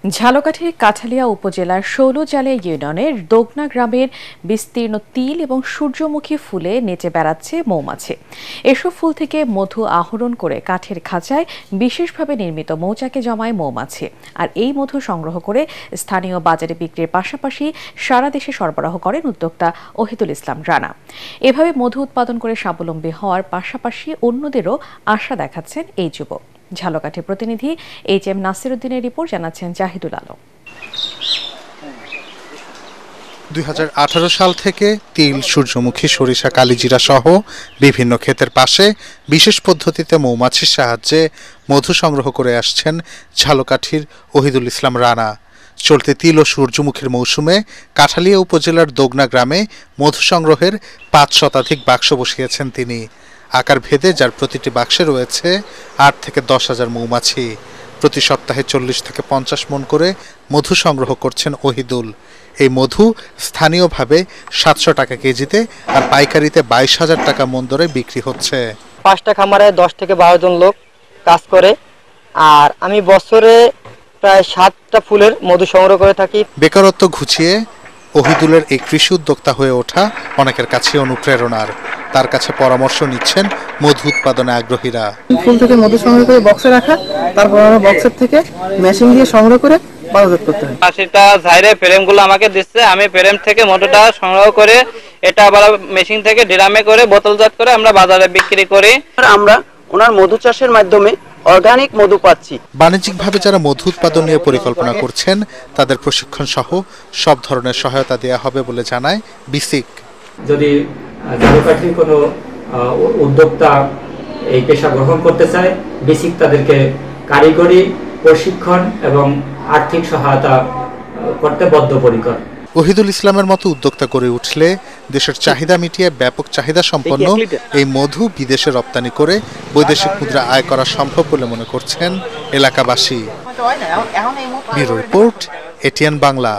ঝালকাঠির কাঠালিয়া উপজেলার শৌলজালিয়া ইউনিয়নের দোগনা গ্রামের বিস্তীর্ণ তিল এবং সূর্যমুখী ফুলে নেচে বেড়াচ্ছে মৌমাছি। এসব ফুল থেকে মধু আহরণ করে কাঠের খাঁচায় বিশেষভাবে নির্মিত মৌচাকে জমায় মৌমাছি। আর এই মধু সংগ্রহ করে স্থানীয় বাজারে বিক্রির পাশাপাশি সারা দেশে সরবরাহ করেন উদ্যোক্তা ওহিদুল ইসলাম রানা। এভাবে মধু উৎপাদন করে স্বাবলম্বী হওয়ার পাশাপাশি অন্যদেরও আশা দেখাচ্ছেন এই যুবক। ঝালকাঠি প্রতিনিধি HM নাসির উদ্দিনের রিপোর্ট, জানাচ্ছেন জাহিদুল আলম। 2018 সাল থেকে তিল, সূর্যমুখী, সরিষা, কালিজিরা সহ বিভিন্ন ক্ষেতের পাশে বিশেষ পদ্ধতিতে মৌমাছির সাহায্যে মধু সংগ্রহ করে আসছেন ঝালকাঠির ওহিদুল ইসলাম রানা। চলতি তিল ও সূর্যমুখীর মৌসুমে কাঠালিয়া উপজেলার দোগনা গ্রামে মধু সংগ্রহের 5 শতাধিক বাক্স বসিয়েছেন তিনি। আকার ভেদে যার প্রতিটি বাক্সে রয়েছে 8 থেকে 10 হাজার মৌমাছি। প্রতি সপ্তাহে 40 থেকে 50 মণ করে মধু সংগ্রহ করছেন ওহিদুল। এই মধু স্থানীয়ভাবে 700 টাকা কেজিতে আর পাইকারিতে 22,000 টাকা মণ দরে বিক্রি হচ্ছে। 5টা খামারে 10 থেকে 12 জন লোক কাজ করে, আর আমি বছরে প্রায় 7টা ফুলের মধু সংগ্রহ করে থাকি। বেকারত্ব ঘুচিয়ে ওহিদুলের এই কৃষি উদ্যোক্তা হয়ে ওঠা অনেকের কাছে অনুপ্রেরণার। তার কাছে পরামর্শ নিচ্ছেন মধু উৎপাদনে আগ্রহীরা। ফুল থেকে মধু সংগ্রহ করে বক্সে রাখা, তারপর আমরা বক্সের থেকে মেশিন দিয়ে সংগ্রহ করে বাজারজাত করতে হয়। 80টা ঝাইরে ফ্রেমগুলো আমাকে দিচ্ছে, আমি ফ্রেম থেকে মধুটা সংগ্রহ করে এটা আবার মেশিন থেকে ড্রামে করে বোতলজাত করে আমরা বাজারে বিক্রি করি। আমরা ওনার মধু চাষের মাধ্যমে অর্গানিক মধু পাচ্ছি। বাণিজ্যিকভাবে যারা মধু উৎপাদন নিয়ে পরিকল্পনা করছেন তাদের প্রশিক্ষণ সহ সব ধরনের সহায়তা দেওয়া হবে বলে জানায় বিসিক। যদি ঝালকাঠির কোনো উদ্যোক্তা এই পেশা গ্রহণ করতে চায়, বিসিক তাদেরকে কারিগরি প্রশিক্ষণ এবং আর্থিক সহায়তা করতে বদ্ধপরিকর। ওহিদুল ইসলামের মতো উদ্যোক্তা করে উঠলে দেশের চাহিদা মিটিয়ে ব্যাপক চাহিদা সম্পন্ন এই মধু বিদেশে রপ্তানি করে বৈদেশিক মুদ্রা আয় করা সম্ভব বলে মনে করছেন এলাকাবাসী। Bureau report, ATN Bangla.